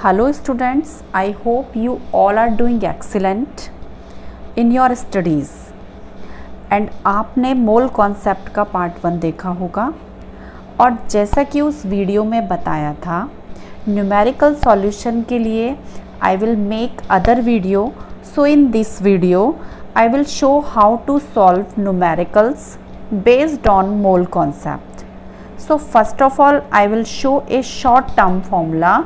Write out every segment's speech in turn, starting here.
Hello students, I hope you all are doing excellent in your studies and आपने mole concept का part 1 देखा होगा और जैसा कि उस वीडियो में बताया था न्यूमेरिकल सॉल्यूशन के लिए I will make other video. So in this video I will show how to solve numericals based on mole concept. So first of all I will show a short term formula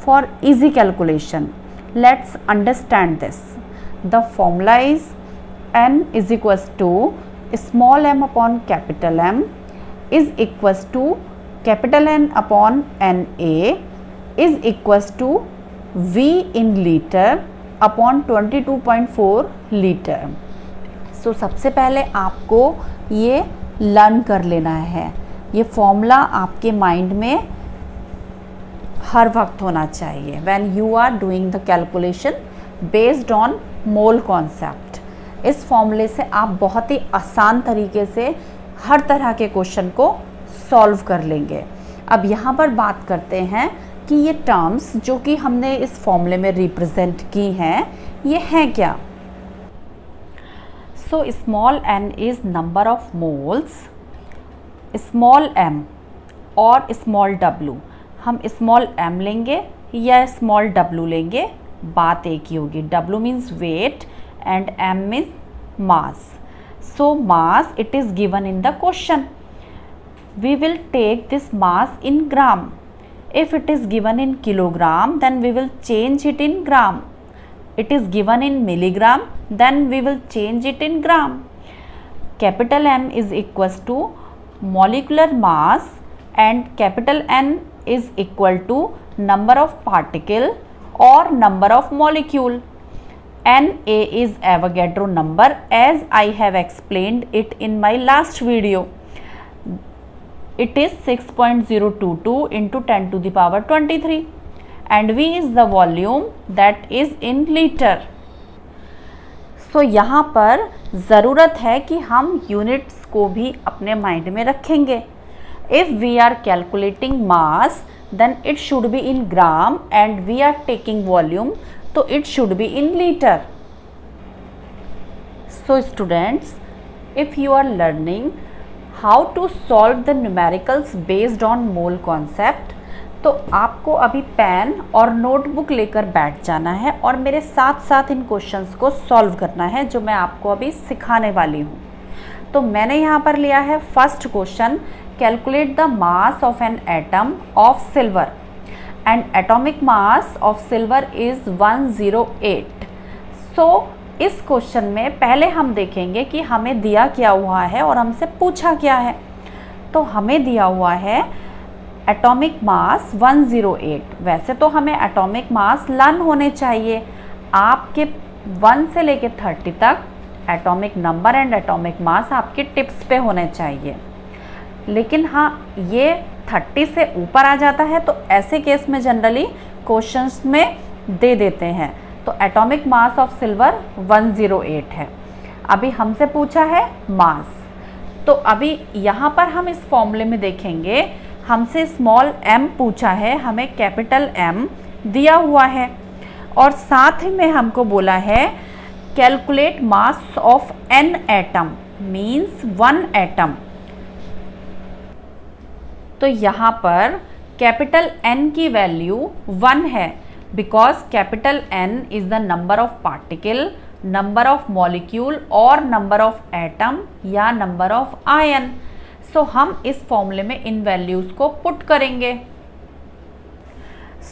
for easy calculation. Let's understand this. The formula is n is equals to small m upon capital M is equals to capital N upon NA is equals to V in liter upon 22.4 litre. So सबसे पहले आपको ये learn कर लेना है. ये formula आपके mind में हर वक्त होना चाहिए when you are doing the calculation based on mole concept. इस फॉर्मूले से आप बहुत ही आसान तरीके से हर तरह के क्वेश्चन को सॉल्व कर लेंगे. अब यहाँ पर बात करते हैं कि ये टर्म्स जो कि हमने इस फॉर्मूले में रिप्रेजेंट की हैं ये हैं क्या. So small n is number of moles, small m और स्मॉल w. हम स्मॉल m लेंगे या स्मॉल w लेंगे, बात एक ही होगी. w means weight and m means mass. So mass it is given in the question. We will take this mass in gram. If it is given in kilogram then we will change it in gram. It is given in milligram then we will change it in gram. Capital M is equals to molecular mass and capital N is equal to number of particle or number of molecule. Na is Avogadro number as I have explained it in my last video. It is 6.022 into 10 to the power 23 and V is the volume that is in liter. So यहाँ पर ज़रूरत है कि हम units को भी अपने mind में रखेंगे. If we are calculating mass then it should be in gram and we are taking volume तो it should be in liter. So students, if you are learning how to solve the numericals based on mole concept, तो आपको अभी pen और notebook लेकर बैठ जाना है और मेरे साथ साथ इन क्वेश्चंस को सॉल्व करना है जो मैं आपको अभी सिखाने वाली हूँ. तो मैंने यहाँ पर लिया है first question, calculate the mass of an atom of silver and atomic mass of silver is 108. सो इस क्वेश्चन में पहले हम देखेंगे कि हमें दिया क्या हुआ है और हमसे पूछा क्या है. तो हमें दिया हुआ है एटॉमिक मास 108. वैसे तो हमें एटॉमिक मास लर्न होने चाहिए. आपके 1 से लेके 30 तक atomic number and atomic mass आपके टिप्स पे होने चाहिए. लेकिन हाँ, ये 30 से ऊपर आ जाता है तो ऐसे केस में जनरली क्वेश्चंस में दे देते हैं. तो एटॉमिक मास ऑफ सिल्वर 108 है. अभी हमसे पूछा है मास. तो अभी यहाँ पर हम इस फॉर्मूले में देखेंगे हमसे स्मॉल m पूछा है, हमें कैपिटल M दिया हुआ है और साथ ही में हमको बोला है calculate mass of n atom means 1 atom. तो यहाँ पर कैपिटल N की वैल्यू 1 है because capital N is the number of particle, number of molecule और number of atom या number of ion. So हम इस फॉर्मूले में इन वैल्यूज़ को पुट करेंगे.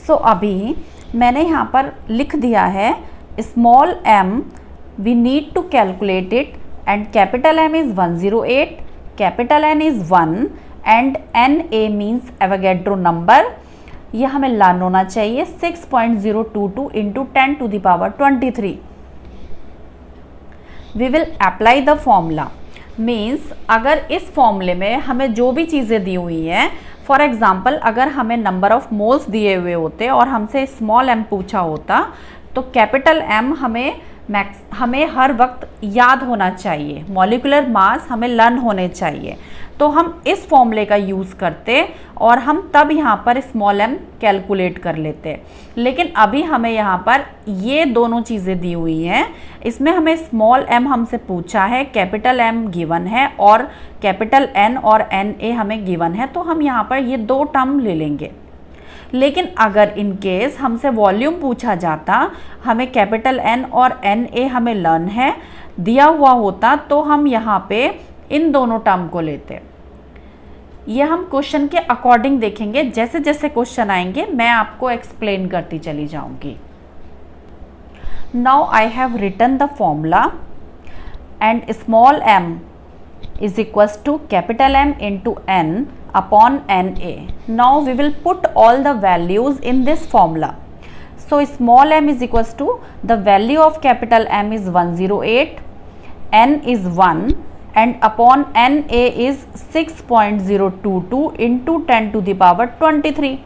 So अभी मैंने यहाँ पर लिख दिया है small m we need to calculate it and capital M is 108, capital N is 1 and Na means Avogadro number. ये हमें लर्न होना चाहिए 6.022 into 10 to the power 23. We will apply the formula. Means अगर इस फॉर्मूले में हमें जो भी चीज़ें दी हुई हैं, फॉर एग्जांपल अगर हमें नंबर ऑफ मोल्स दिए हुए होते और हमसे स्मॉल m पूछा होता तो कैपिटल M हमें हर वक्त याद होना चाहिए, मॉलिक्यूलर मास हमें लर्न होने चाहिए। तो हम इस फॉर्मूले का यूज़ करते और हम तब यहाँ पर स्मॉल m कैलकुलेट कर लेते। लेकिन अभी हमें यहाँ पर ये दोनों चीज़ें दी हुई हैं, इसमें हमें स्मॉल m हमसे पूछा है, कैपिटल M गिवन है और कैपिटल N और Na हमें गिवन है, तो हम यहाँ पर ये दो टर्म ले लेंगे। लेकिन अगर इन केस हमसे वॉल्यूम पूछा जाता, हमें कैपिटल N और Na हमें लर्न है दिया हुआ होता, तो हम यहाँ पे इन दोनों टर्म को लेते। ये हम क्वेश्चन के अकॉर्डिंग देखेंगे, जैसे जैसे क्वेश्चन आएंगे मैं आपको एक्सप्लेन करती चली जाऊंगी। Now I have written the formula and small m is equals to capital M into N upon Na. Now we will put all the values in this formula. So small m is equals to, the value of capital M is 108, N is 1 and upon Na is 6.022 into 10 to the power 23.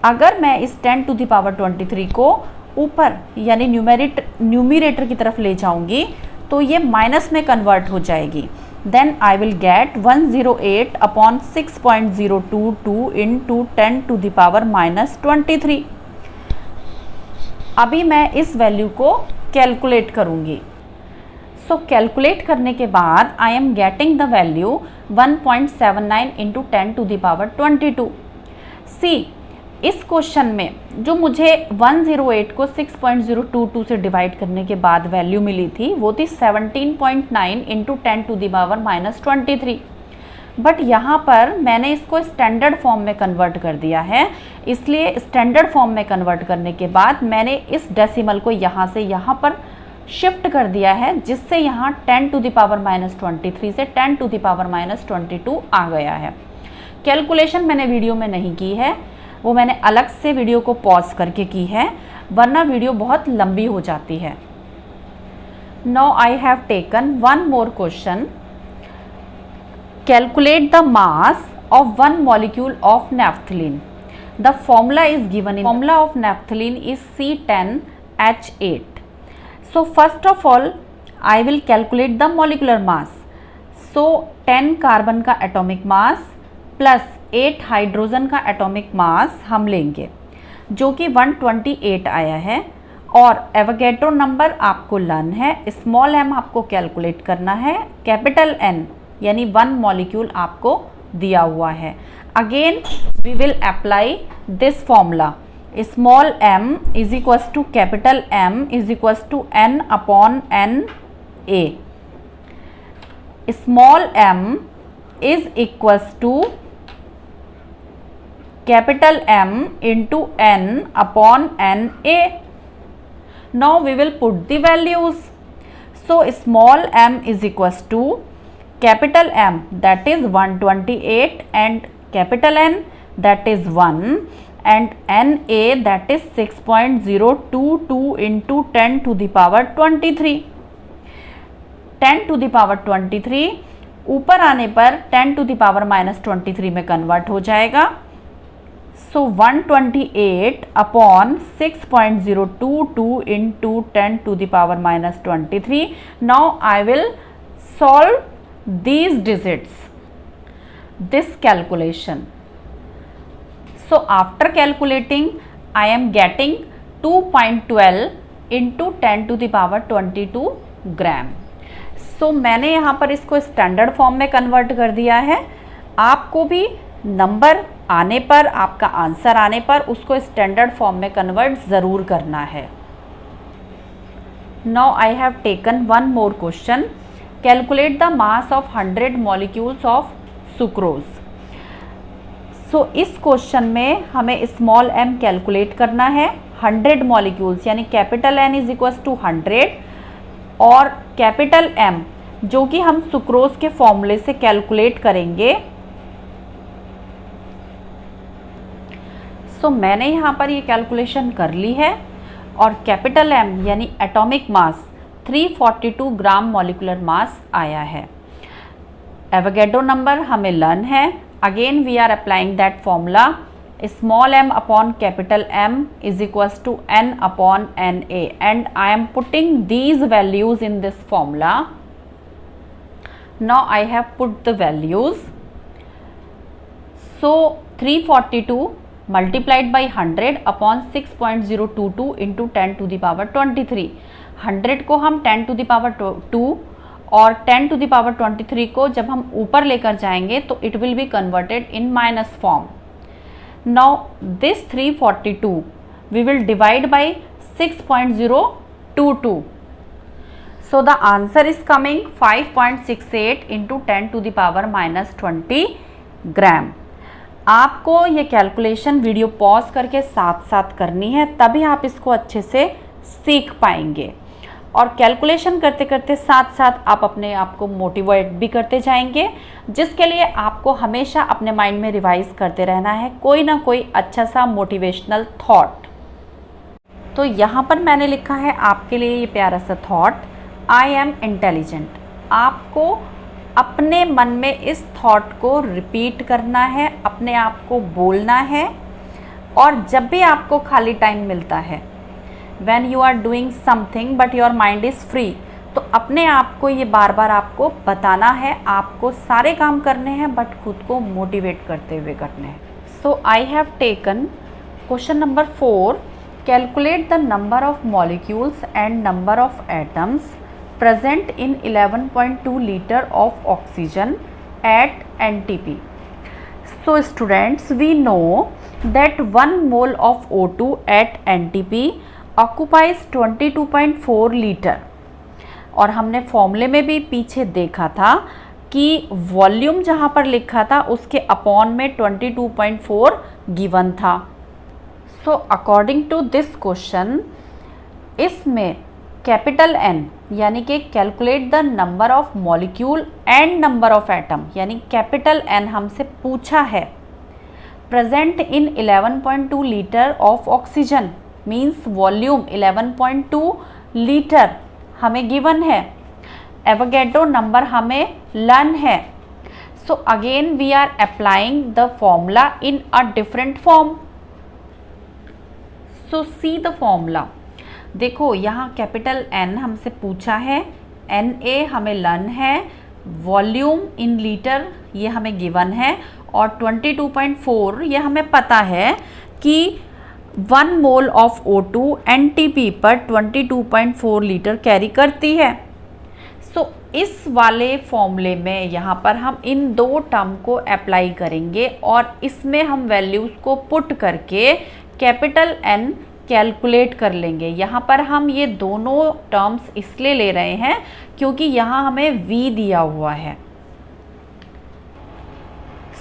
अगर मैं इस 10 to the power 23 को ऊपर यानी numerator की तरफ ले जाऊंगी तो ये माइनस में कन्वर्ट हो जाएगी। Then I will get 108 upon 6.022 into 10 to the power minus 23. अभी मैं इस वैल्यू को कैलकुलेट करूंगी। सो कैलकुलेट करने के बाद I am getting the value 1.79 into 10 to the power 22. See, इस क्वेश्चन में जो मुझे 108 को 6.022 से डिवाइड करने के बाद वैल्यू मिली थी वो थी 17.9 into 10 to the power minus 23। But यहाँ पर मैंने इसको स्टैंडर्ड फॉर्म में कन्वर्ट कर दिया है, इसलिए स्टैंडर्ड फॉर्म में कन्वर्ट करने के बाद मैंने इस डेसिमल को यहाँ से यहाँ पर शिफ्ट कर दिया है, जिससे यहाँ 10 टू द पावर माइनस 23 से 10 टू द पावर माइनस 22 आ गया है। कैलकुलेशन मैंने वीडियो में नहीं की है, वो मैंने अलग से वीडियो को पॉज करके की है, वरना वीडियो बहुत लंबी हो जाती है। Now I have taken one more question. Calculate the mass of one molecule of naphthalene. The formula is given in formula of naphthalene is C10H8। So first of all I will calculate the molecular mass. So 10 carbon का atomic mass plus 8 hydrogen का atomic mass हम लेंगे, जो कि 128 आया है। और Avogadro number आपको लर्न है, स्मॉल m आपको कैलकुलेट करना है, कैपिटल N यानी 1 मॉलिक्यूल आपको दिया हुआ है। Again we will apply this formula, small m is equals to capital M is equals to N upon Na। Small m is equals to capital M into N upon Na. Now we will put the values. So small m is equals to capital M, that is 128, and capital N, that is 1, and Na, that is 6.022 into 10 to the power 23. 10 to the power 23 ऊपर आने पर 10 to the power minus 23 में convert हो जाएगा। So 128 upon 6.022 into 10 to the power minus 23. Now I will solve these digits, this calculation. So after calculating, I am getting 2.12 into 10 to the power 22 gram. So मैंने यहाँ पर इसको standard form में convert कर दिया है। आपको भी नंबर आने पर, आपका आंसर आने पर उसको स्टैंडर्ड फॉर्म में कन्वर्ट ज़रूर करना है। Now I have taken one more question. Calculate the mass of 100 molecules of sucrose. So इस क्वेश्चन में हमें स्मॉल m कैलकुलेट करना है, 100 मॉलिक्यूल्स यानी capital N is equals to 100 और कैपिटल M जो कि हम सुक्रोज के फॉर्मूले से कैलकुलेट करेंगे। सो मैंने यहाँ पर ये कैलकुलेशन कर ली है और कैपिटल M यानी atomic mass 342 gram molecular mass आया है। एवोगैड्रो नंबर हमें लर्न है। Again we are applying that formula small m upon capital M is equals to n upon Na, and I am putting these values in this formula. Now I have put the values. So 342 multiplied by 100 upon 6.022 into 10 to the power 23. 100 को हम 10 to the power 2 और 10 to the power 23 को जब हम ऊपर लेकर जाएंगे तो it will be converted in minus form. Now this 342 we will divide by 6.022. So the answer is coming 5.68 into 10 to the power minus 20 ग्राम. आपको ये कैलकुलेशन वीडियो पॉज करके साथ साथ करनी है, तभी आप इसको अच्छे से सीख पाएंगे. और कैलकुलेशन करते करते साथ साथ आप अपने आप को मोटिवेट भी करते जाएंगे, जिसके लिए आपको हमेशा अपने माइंड में रिवाइज करते रहना है कोई ना कोई अच्छा सा मोटिवेशनल थॉट. तो यहाँ पर मैंने लिखा है आपके लिए ये प्यारा सा थॉट, आई एम इंटेलिजेंट. आपको अपने मन में इस थॉट को रिपीट करना है, अपने आप को बोलना है. और जब भी आपको खाली टाइम मिलता है, when you are doing something but your mind is free, तो अपने आप को ये बार बार आपको बताना है. आपको सारे काम करने हैं बट खुद को मोटिवेट करते हुए करने हैं. So I have taken question number 4. Calculate the number of molecules and number of atoms present in 11.2 liter of oxygen at NTP. So students, we know that 1 mole of O2 at NTP occupies 22.4 liter. और हमने फॉर्मूले में भी पीछे देखा था कि volume जहाँ पर लिखा था उसके अपॉन में 22.4 गिवन था. So according to this question, इसमें कैपिटल N यानी कि calculate the number of molecule and number of atom, यानी कैपिटल N हमसे पूछा है. Present in 11.2 litre of oxygen means volume 11.2 litre हमें गिवन है. एवोगैड्रो नंबर हमें लर्न है. So again we are applying the formula in a different form. So see the formula. देखो यहाँ कैपिटल N हमसे पूछा है, Na हमें लर्न है, वॉल्यूम इन लीटर ये हमें गिवन है, और 22.4 ये हमें पता है कि 1 मोल ऑफ O2 NTP पर 22.4 लीटर कैरी करती है. सो इस वाले फॉर्मूले में यहाँ पर हम इन दो टर्म को अप्लाई करेंगे और इसमें हम वैल्यूज़ को पुट करके कैपिटल N कैलकुलेट कर लेंगे. यहाँ पर हम ये दोनों टर्म्स इसलिए ले रहे हैं क्योंकि यहाँ हमें V दिया हुआ है.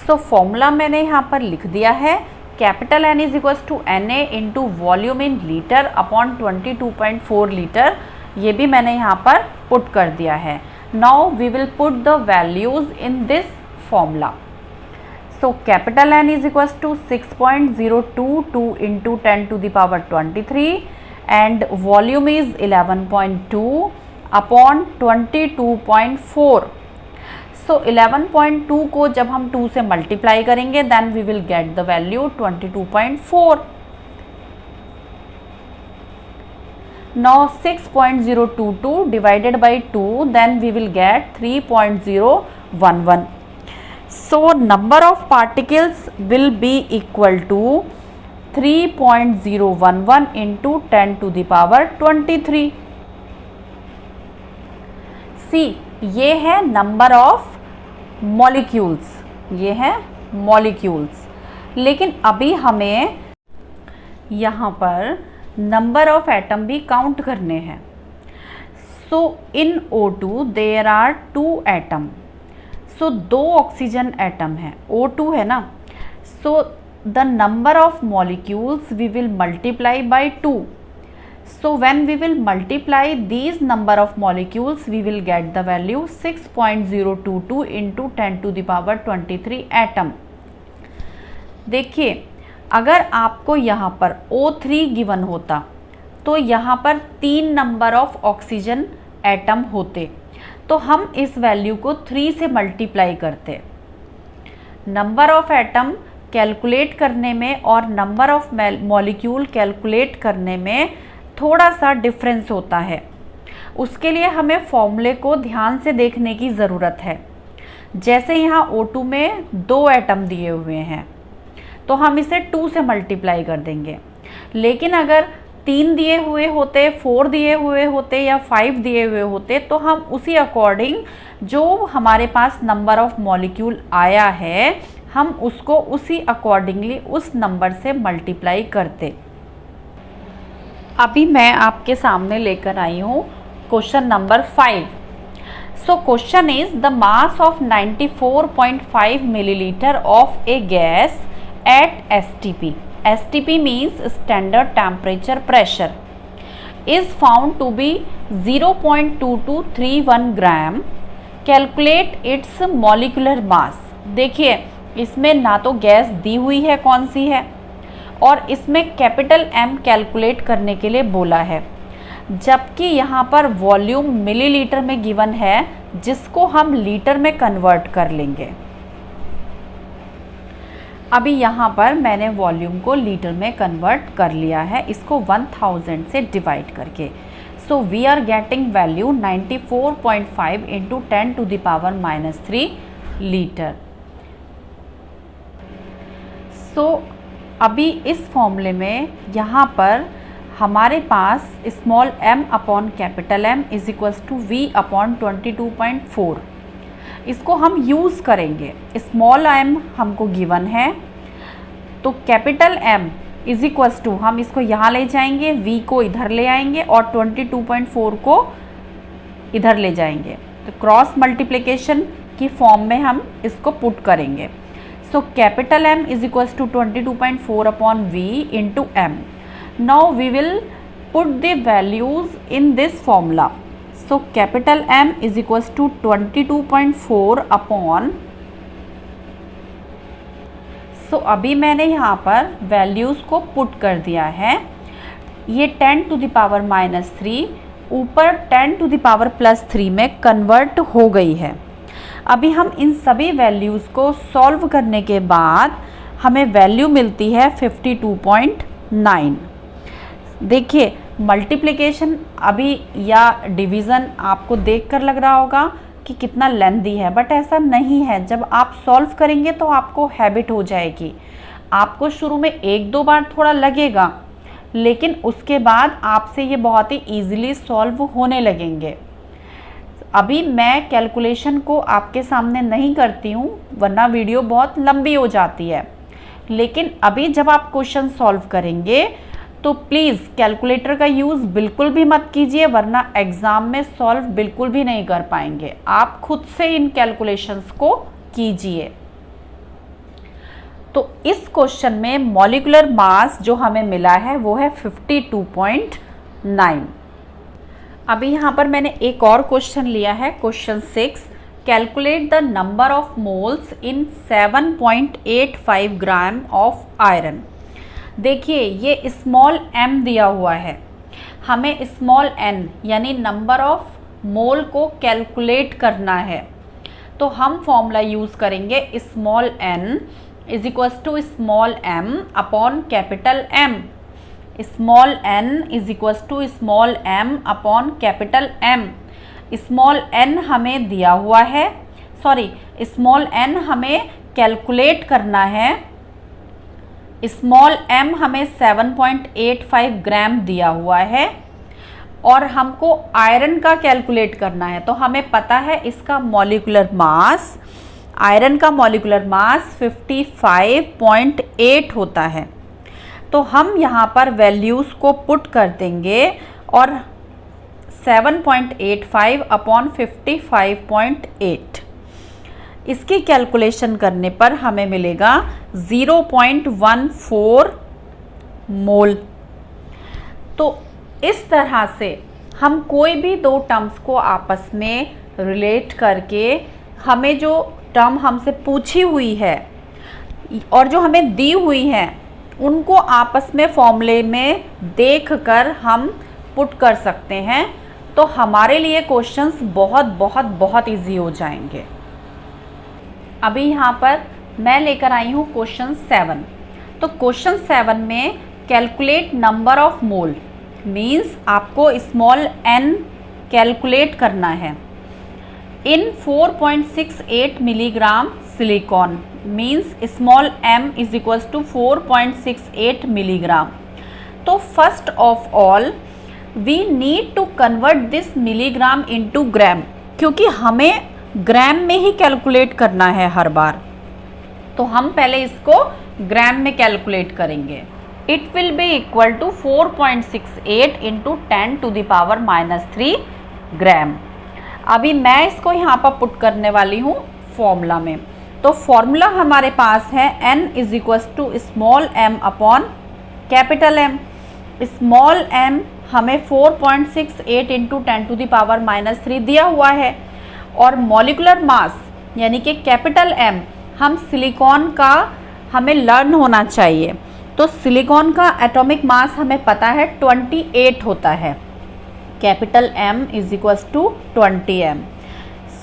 सो फॉर्मूला मैंने यहाँ पर लिख दिया है, capital N is equals to Na into volume in litre upon 22.4 litre. ये भी मैंने यहाँ पर पुट कर दिया है. Now we will put the values in this formula. So capital N is equals to 6.022 into 10 to the power 23 and volume is 11.2 upon 22.4. So 11.2 को जब हम 2 से मल्टीप्लाई करेंगे then we will get the value 22.4. Now 6.022 divided by 2 then we will get 3.011. So number of particles will be equal to 3.011 into 10 to the power 23. See, ये है number of molecules, ये है molecules. लेकिन अभी हमें यहाँ पर number of atom भी count करने हैं. So in O2 there are 2 atom. So 2 oxygen atom है, O2 है ना. So the number of molecules we will multiply by 2. So when we will multiply these number of molecules we will get the value 6.022 into 10 to the power 23 atom. देखिए, अगर आपको यहाँ पर O3 given होता तो यहाँ पर 3 नंबर ऑफ ऑक्सीजन एटम होते, तो हम इस वैल्यू को 3 से मल्टीप्लाई करते. नंबर ऑफ एटम कैलकुलेट करने में और नंबर ऑफ मॉलिक्यूल कैलकुलेट करने में थोड़ा सा डिफरेंस होता है। उसके लिए हमें फॉर्मूले को ध्यान से देखने की ज़रूरत है। जैसे यहाँ O2 में 2 एटम दिए हुए हैं तो हम इसे 2 से मल्टीप्लाई कर देंगे, लेकिन अगर 3 दिए हुए होते, 4 दिए हुए होते या 5 दिए हुए होते तो हम उसी अकॉर्डिंग जो हमारे पास नंबर ऑफ मॉलिक्यूल आया है हम उसको उसी अकॉर्डिंगली उस नंबर से मल्टीप्लाई करते। अभी मैं आपके सामने लेकर आई हूँ question number 5। So question is the mass of 94.5 millilitre of A gas at STP. STP means standard temperature pressure is found to be 0.2231 gram. Calculate its molecular mass. देखिए इसमें ना तो गैस दी हुई है कौन सी है और इसमें कैपिटल M कैलकुलेट करने के लिए बोला है, जबकि यहाँ पर वॉल्यूम मिलीलीटर में गिवन है जिसको हम लीटर में कन्वर्ट कर लेंगे। अभी यहाँ पर मैंने वॉल्यूम को लीटर में कन्वर्ट कर लिया है, इसको 1000 से डिवाइड करके। So we are getting value 94.5 into 10⁻³ litre. So अभी इस फॉर्मूले में यहाँ पर हमारे पास small m upon capital M is equals to V upon 22.4, इसको हम यूज़ करेंगे। स्मॉल m हमको गिवन है तो capital M is equals to हम इसको यहाँ ले जाएंगे, V को इधर ले आएंगे और 22.4 को इधर ले जाएंगे, तो क्रॉस मल्टीप्लिकेशन की फॉर्म में हम इसको पुट करेंगे। So capital M is equals to 22.4 upon V into M। Now we will put the values in this formula. So capital M is equals to 22.4 upon, so अभी मैंने यहाँ पर values को पुट कर दिया है। ये 10⁻³ ऊपर 10⁻+3 में कन्वर्ट हो गई है। अभी हम इन सभी वैल्यूज़ को सॉल्व करने के बाद हमें वैल्यू मिलती है 52.9। देखिए मल्टीप्लिकेशन अभी या डिवीज़न आपको देखकर लग रहा होगा कि कितना लेंथी है, बट ऐसा नहीं है। जब आप सॉल्व करेंगे तो आपको हैबिट हो जाएगी। आपको शुरू में 1-2 बार थोड़ा लगेगा, लेकिन उसके बाद आपसे ये बहुत ही ईजिली सॉल्व होने लगेंगे। अभी मैं कैलकुलेशन को आपके सामने नहीं करती हूँ वरना वीडियो बहुत लंबी हो जाती है, लेकिन अभी जब आप क्वेश्चन सॉल्व करेंगे तो प्लीज़ कैलकुलेटर का यूज़ बिल्कुल भी मत कीजिए, वरना एग्ज़ाम में सॉल्व बिल्कुल भी नहीं कर पाएंगे। आप खुद से इन कैलकुलेशंस को कीजिए। तो इस क्वेश्चन में मॉलिक्यूलर मास जो हमें मिला है वो है 52.9। अभी यहाँ पर मैंने एक और क्वेश्चन लिया है, question 6। Calculate the number of moles in 7.85 gram of iron. देखिए ये स्मॉल m दिया हुआ है, हमें स्मॉल n यानी नंबर ऑफ मोल को कैलकुलेट करना है, तो हम फॉर्मूला यूज़ करेंगे small n is equals to small m upon capital M। Small n is equals to small m upon capital M। Small n हमें दिया हुआ है, सॉरी स्मॉल n हमें कैलकुलेट करना है। स्मॉल m हमें 7.85 ग्राम दिया हुआ है और हमको आयरन का कैलकुलेट करना है, तो हमें पता है इसका मॉलिक्यूलर मास, आयरन का मॉलिक्यूलर मास 55.8 होता है। तो हम यहाँ पर वैल्यूज़ को पुट कर देंगे और 7.85 अपॉन 55.8 इसकी कैलकुलेशन करने पर हमें मिलेगा 0.14 मोल। तो इस तरह से हम कोई भी दो टर्म्स को आपस में रिलेट करके हमें जो टर्म हमसे पूछी हुई है और जो हमें दी हुई है उनको आपस में फॉर्मूले में देखकर हम पुट कर सकते हैं, तो हमारे लिए क्वेश्चंस बहुत बहुत बहुत इजी हो जाएंगे। अभी यहाँ पर मैं लेकर आई हूँ क्वेश्चन 7। तो क्वेश्चन 7 में calculate number of mole means आपको स्मॉल n कैलकुलेट करना है in 4.68 milligram silicon means small m is equals to 4.68 milligram. तो first of all we need to convert this milligram into gram, क्योंकि हमें ग्राम में ही calculate करना है हर बार। तो हम पहले इसको ग्राम में कैलकुलेट करेंगे। It will be equal to 4.68 into 10⁻³ gram. अभी मैं इसको यहाँ पर पुट करने वाली हूँ फॉर्मूला में। तो फॉर्मूला हमारे पास है n is equals to small m upon capital M। Small m हमें 4.68 इंटू 10⁻³ दिया हुआ है, और मॉलिक्यूलर मास यानी कि कैपिटल M हम सिलिकॉन का हमें लर्न होना चाहिए। तो सिलिकॉन का एटॉमिक मास हमें पता है 28 होता है, capital M is equals to 20m।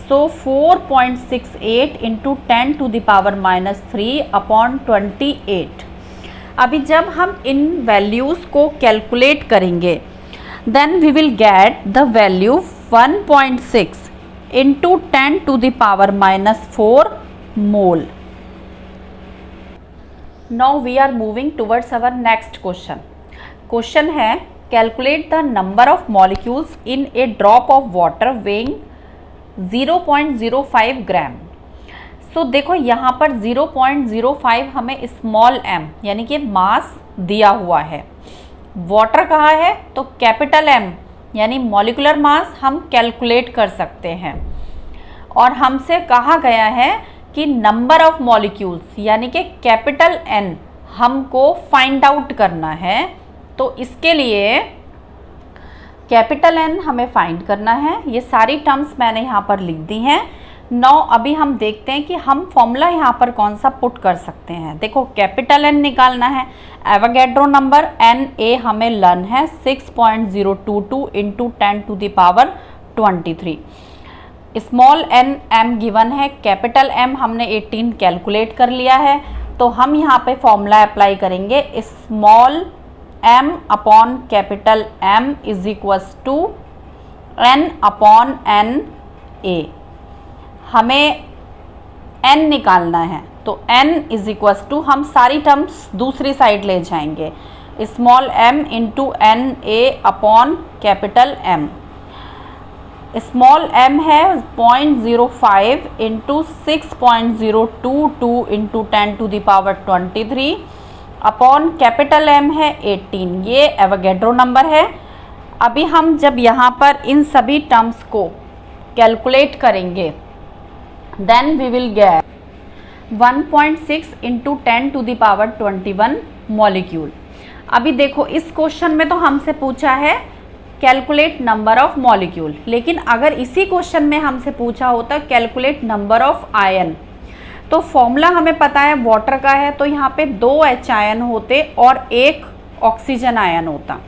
So 4.68 into 10⁻³ upon 28। अभी जब हम इन वैल्यूज़ को कैलकुलेट करेंगे then we will get the value 1.6 into 10⁻⁻4 mole. Now we are moving towards our next question. Question है calculate the number of molecules in a drop of water weighing 0.05 gram. So देखो यहाँ पर 0.05 हमें small m यानी कि मास दिया हुआ है। वाटर कहाँ है तो कैपिटल M यानी मॉलिक्यूलर मास हम कैलकुलेट कर सकते हैं, और हमसे कहा गया है कि नंबर ऑफ मॉलिक्यूल्स यानी कि कैपिटल N हमको फाइंड आउट करना है। तो इसके लिए कैपिटल N हमें फाइंड करना है। ये सारी टर्म्स मैंने यहाँ पर लिख दी हैं। नाउ अभी हम देखते हैं कि हम फॉर्मूला यहाँ पर कौन सा पुट कर सकते हैं। देखो कैपिटल N निकालना है, एवोगैड्रो नंबर Na हमें लर्न है 6.022 into 10⁻23। Small n m given है, कैपिटल M हमने 18 कैलकुलेट कर लिया है। तो हम यहाँ पे फॉर्मूला अप्लाई करेंगे small m upon capital M is equals to n upon n a। हमें n निकालना है, तो n इज इक्वल्स टू हम सारी टर्म्स दूसरी साइड ले जाएंगे, small m into n a upon capital M। Small m है 0.05 into 6.022 into 10⁻23 upon capital M है 18। ये एवोगैड्रो नंबर है। अभी हम जब यहाँ पर इन सभी टर्म्स को कैलकुलेट करेंगे then we will get 1.6 into 10⁻21 molecule. अभी देखो इस क्वेश्चन में तो हमसे पूछा है कैलकुलेट नंबर ऑफ मॉलिक्यूल, लेकिन अगर इसी क्वेश्चन में हमसे पूछा होता कैलकुलेट नंबर ऑफ आयन, तो फॉर्मूला हमें पता है वाटर का है, तो यहाँ पे 2 H आयन होते और 1 ऑक्सीजन आयन होता।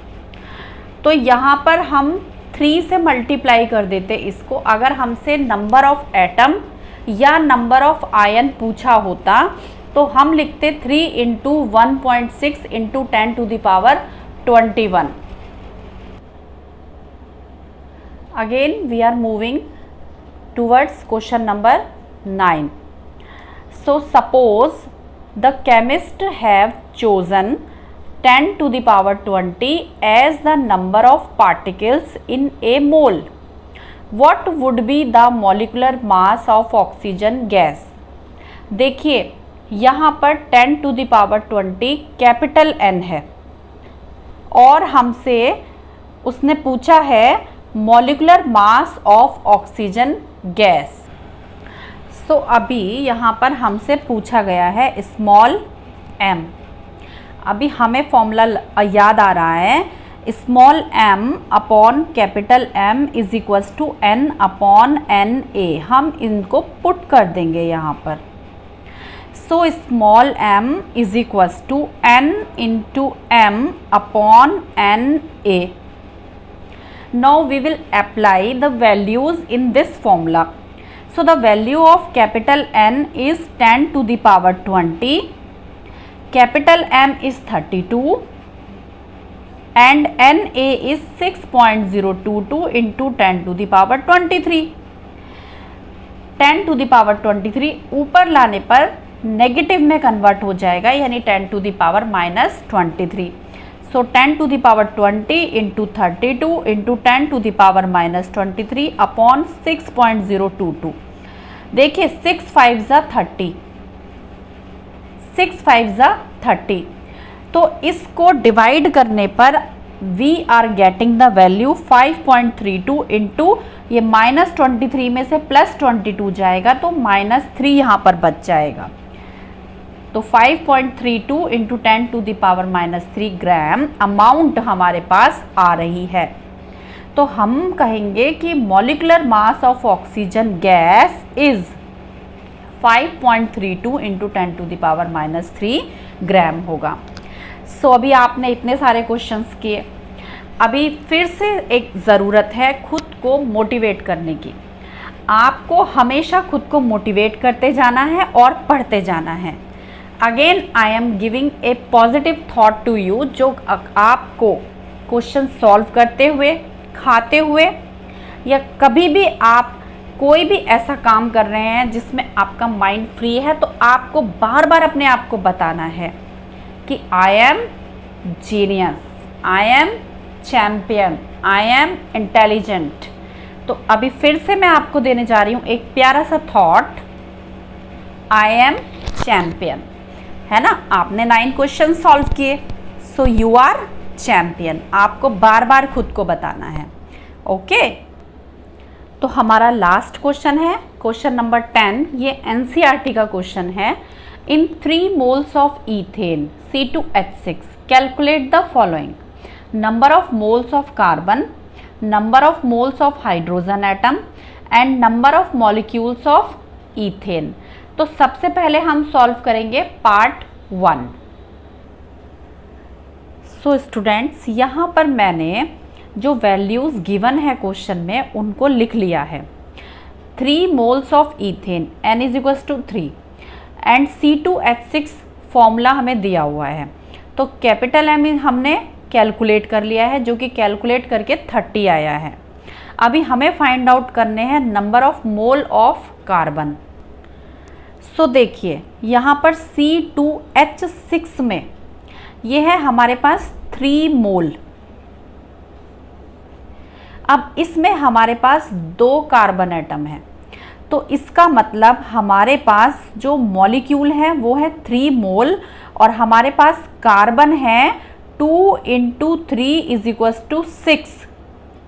तो यहाँ पर हम 3 से मल्टीप्लाई कर देते इसको। अगर हमसे नंबर ऑफ एटम या नंबर ऑफ आयन पूछा होता तो हम लिखते 3 into 1.6 into 10⁻21। Again we are moving towards question number 9. So suppose the chemist have chosen 10⁻20 as the number of particles in a mole. What would be the molecular mass of oxygen gas? देखिए यहाँ पर 10⁻20 capital N है, और हमसे उसने पूछा है molecular mass of oxygen gas. So अभी यहाँ पर हमसे पूछा गया है स्मॉल m। अभी हमें फॉर्मूला याद आ रहा है, small m upon capital M is equals to n upon Na। हम इनको पुट कर देंगे यहाँ पर। So small m is equals to n into m upon Na। Now we will apply the values in this formula. So the value of capital N is 10 to the power 20, capital M is 32 and NA is 6.022 into 10 to the power 23. 10 to the power 23 ऊपर लाने पर negative में convert हो जाएगा, यानी 10 to the power minus 23. So 10 to the power 20 into 32 into 10 to the power minus 23 upon 6.022. देखिए 6 5 जा 30, 6 5 जा 30. तो इसको डिवाइड करने पर we are getting the value 5.32 into ये -23 में से +22 जाएगा तो -3 यहाँ पर बच जाएगा. तो 5.32 into 10 to the power -3 gram amount हमारे पास आ रही है. तो हम कहेंगे कि molecular mass of oxygen gas is 5.32 into 10 to the power -3 gram होगा. सो अभी आपने इतने सारे क्वेश्चंस किए. अभी फिर से एक ज़रूरत है खुद को मोटिवेट करने की. आपको हमेशा खुद को मोटिवेट करते जाना है और पढ़ते जाना है. Again I am giving a positive thought to you, जो आपको क्वेश्चन सॉल्व करते हुए, खाते हुए या कभी भी आप कोई भी ऐसा काम कर रहे हैं जिसमें आपका माइंड फ्री है, तो आपको बार बार अपने आप को बताना है कि I am genius, I am champion, I am intelligent. तो अभी फिर से मैं आपको देने जा रही हूँ एक प्यारा सा थॉट, आई एम चैम्पियन, है ना. आपने 9 क्वेश्चन सॉल्व किए, सो यू आर चैम्पियन. आपको बार बार खुद को बताना है. ओके तो हमारा लास्ट क्वेश्चन है क्वेश्चन नंबर 10. ये एनसीईआरटी का क्वेश्चन है. इन 3 moles of ethane C2H6 calculate the following: number of moles of carbon, number of moles of hydrogen atom and number of molecules of ethane. तो सबसे पहले हम सॉल्व करेंगे part 1. So students, यहाँ पर मैंने जो वैल्यूज़ गिवन है क्वेश्चन में उनको लिख लिया है. 3 moles of ethane, N = 3 and C2H6 formula हमें दिया हुआ है. तो कैपिटल M हमने कैलकुलेट कर लिया है, जो कि कैलकुलेट करके 30 आया है. अभी हमें फाइंड आउट करने हैं number of mole of carbon. So देखिए यहाँ पर C2H6 में ये है हमारे पास 3 मोल. अब इसमें हमारे पास 2 कार्बन एटम है, तो इसका मतलब हमारे पास जो मॉलिक्यूल है वो है 3 मोल और हमारे पास कार्बन है 2 × 3 = 6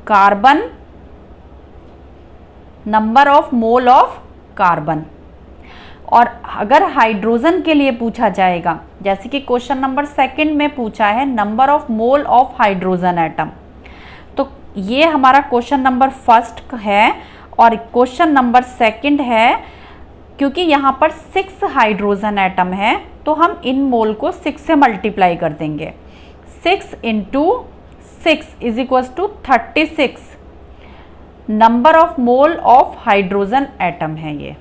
carbon, number of mole of carbon. और अगर हाइड्रोजन के लिए पूछा जाएगा, जैसे कि क्वेश्चन नंबर 2 में पूछा है number of mole of hydrogen atom, तो ये हमारा क्वेश्चन नंबर 1 है और क्वेश्चन नंबर 2 है. क्योंकि यहाँ पर 6 हाइड्रोजन एटम है तो हम इन मोल को 6 से मल्टीप्लाई कर देंगे. 6 × 6 = 36 number of mole of hydrogen atom है ये.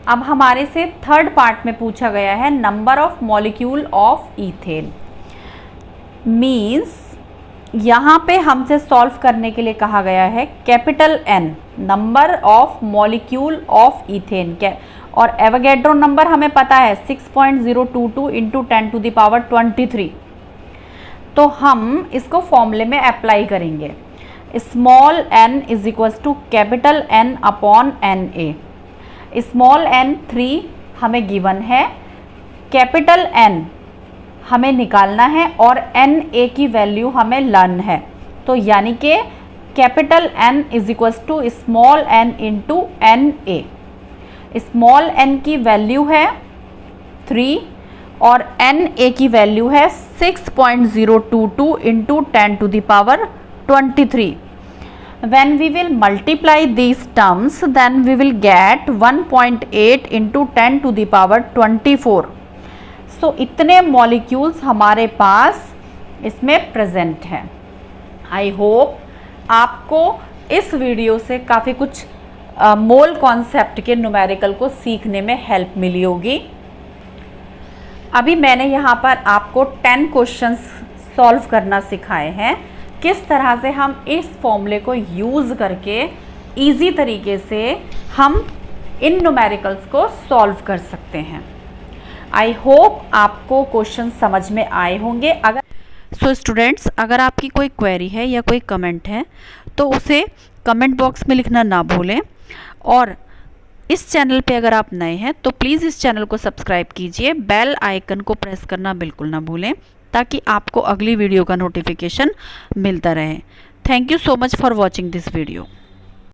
अब हमारे से 3rd पार्ट में पूछा गया है number of molecule of ethane. Means यहाँ पे हमसे सॉल्व करने के लिए कहा गया है capital N number of molecule of ethane. और एवोगैड्रो नंबर हमें पता है 6.022 इंटू 10 टू द पावर 23. तो हम इसको फॉर्मूले में अप्लाई करेंगे. Small n = capital N upon NA. Small n 3 हमें गिवन है, कैपिटल N हमें निकालना है और NA की वैल्यू हमें लर्न है. तो यानी कि capital N = small n into NA. Small n की वैल्यू है 3 और NA की वैल्यू है 6.022 into 10 to the power 23. When we will multiply these terms, then we will get 1.8 into 10 to the power 24. So इतने मॉलिक्यूल्स हमारे पास इसमें present हैं. I hope आपको इस वीडियो से काफ़ी कुछ मोल कॉन्सेप्ट के न्यूमेरिकल को सीखने में हेल्प मिली होगी। अभी मैंने यहाँ पर आपको 10 क्वेश्चंस सॉल्व करना सिखाए हैं, किस तरह से हम इस फॉर्मूले को यूज़ करके इजी तरीके से हम इन न्यूमेरिकल्स को सॉल्व कर सकते हैं। आई होप आपको क्वेश्चन समझ में आए होंगे। अगर स्टूडेंट्स, अगर आपकी कोई क्वेरी है या कोई कमेंट है तो उसे कमेंट बॉक्स में लिखना ना भूलें, और इस चैनल पे अगर आप नए हैं तो प्लीज़ इस चैनल को सब्सक्राइब कीजिए, बेल आइकन को प्रेस करना बिल्कुल ना भूलें ताकि आपको अगली वीडियो का नोटिफिकेशन मिलता रहे। Thank you so much for watching this video.